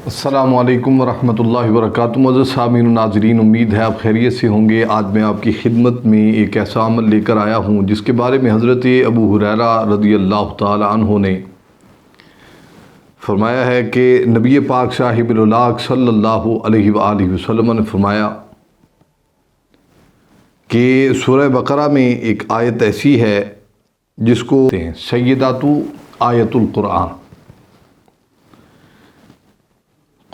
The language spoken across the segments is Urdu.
السلام علیکم ورحمۃ اللہ وبرکاتہ۔ معزز سامعین و ناظرین، امید ہے آپ خیریت سے ہوں گے۔ آج میں آپ کی خدمت میں ایک ایسا عمل لے کر آیا ہوں جس کے بارے میں حضرت ابو ہریرہ رضی اللہ تعالی عنہ نے فرمایا ہے کہ نبی پاک صاحب الولاق صلی اللہ علیہ وآلہ وسلم نے فرمایا کہ سورہ بقرہ میں ایک آیت ایسی ہے جس کو کہتے ہیں سیدۃ آیت القرآن۔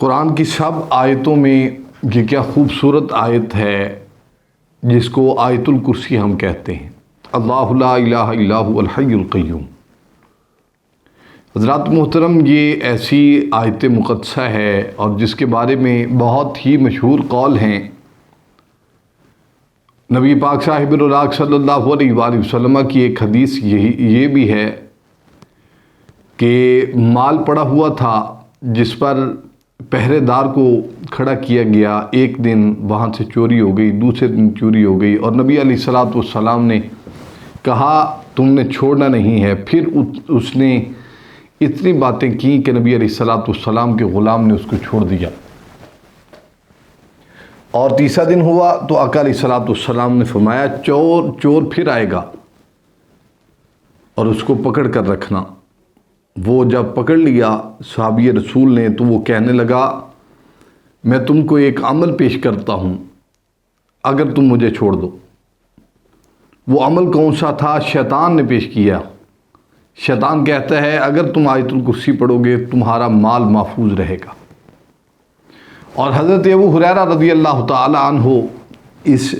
قرآن کی سب آیتوں میں یہ کیا خوبصورت آیت ہے جس کو آیت الکرسی ہم کہتے ہیں۔ اللہ لا الہ الا هو الحی القیوم۔ حضرات محترم، یہ ایسی آیت مقدسہ ہے اور جس کے بارے میں بہت ہی مشہور قول ہیں۔ نبی پاک صاحب الولاق صلی اللہ علیہ وآلہ وسلم کی ایک حدیث یہ بھی ہے کہ مال پڑا ہوا تھا جس پر پہرے دار کو کھڑا کیا گیا۔ ایک دن وہاں سے چوری ہو گئی، دوسرے دن چوری ہو گئی، اور نبی علیہ الصلوۃ والسلام نے کہا تم نے چھوڑنا نہیں ہے۔ پھر اس نے اتنی باتیں کی کہ نبی علیہ الصلوۃ والسلام کے غلام نے اس کو چھوڑ دیا۔ اور تیسرا دن ہوا تو آقا علیہ الصلوۃ والسلام نے فرمایا چور پھر آئے گا اور اس کو پکڑ کر رکھنا۔ وہ جب پکڑ لیا صحابی رسول نے تو وہ کہنے لگا میں تم کو ایک عمل پیش کرتا ہوں اگر تم مجھے چھوڑ دو۔ وہ عمل کون سا تھا؟ شیطان نے پیش کیا۔ شیطان کہتا ہے اگر تم آیت الکرسی پڑھو گے تمہارا مال محفوظ رہے گا۔ اور حضرت ابو ہریرہ رضی اللہ تعالی عنہ اس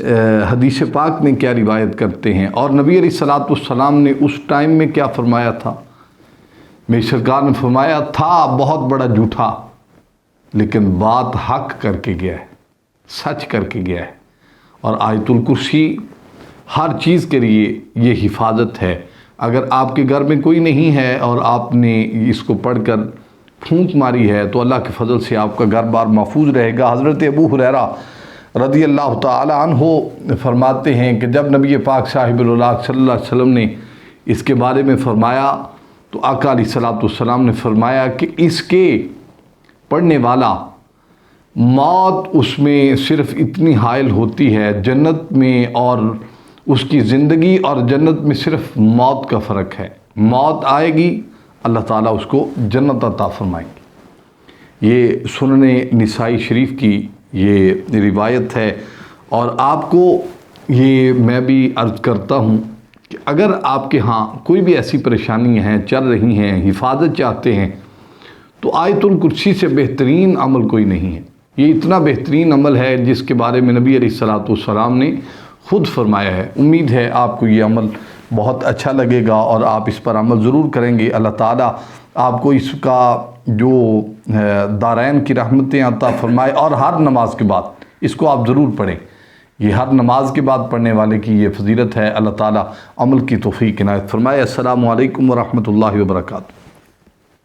حدیث پاک میں کیا روایت کرتے ہیں اور نبی علیہ الصلوۃ والسلام نے اس ٹائم میں کیا فرمایا تھا؟ میری سرکار نے فرمایا تھا بہت بڑا جھوٹا لیکن بات حق کر کے گیا ہے، سچ کر کے گیا ہے۔ اور آیت الکرسی ہر چیز کے لیے یہ حفاظت ہے۔ اگر آپ کے گھر میں کوئی نہیں ہے اور آپ نے اس کو پڑھ کر پھونک ماری ہے تو اللہ کے فضل سے آپ کا گھر بار محفوظ رہے گا۔ حضرت ابو ہریرہ رضی اللہ تعالی عنہ فرماتے ہیں کہ جب نبی پاک صاحب الولاق صلی اللہ علیہ وسلم نے اس کے بارے میں فرمایا تو آقا علیہ الصلوۃ والسلام نے فرمایا کہ اس کے پڑھنے والا موت اس میں صرف اتنی حائل ہوتی ہے جنت میں، اور اس کی زندگی اور جنت میں صرف موت کا فرق ہے۔ موت آئے گی اللہ تعالیٰ اس کو جنت عطا فرمائیں گے۔ یہ سنن نسائی شریف کی یہ روایت ہے۔ اور آپ کو یہ میں بھی عرض کرتا ہوں کہ اگر آپ کے ہاں کوئی بھی ایسی پریشانی ہیں چل رہی ہیں، حفاظت چاہتے ہیں، تو آیت الکرسی سے بہترین عمل کوئی نہیں ہے۔ یہ اتنا بہترین عمل ہے جس کے بارے میں نبی علیہ الصلوۃ والسلام نے خود فرمایا ہے۔ امید ہے آپ کو یہ عمل بہت اچھا لگے گا اور آپ اس پر عمل ضرور کریں گے۔ اللہ تعالیٰ آپ کو اس کا جو دارین کی رحمتیں عطا فرمائے، اور ہر نماز کے بعد اس کو آپ ضرور پڑھیں۔ یہ ہر نماز کے بعد پڑھنے والے کی یہ فضیلت ہے۔ اللہ تعالیٰ عمل کی توفیق عنایت فرمائے۔ السلام علیکم ورحمۃ اللہ وبرکاتہ۔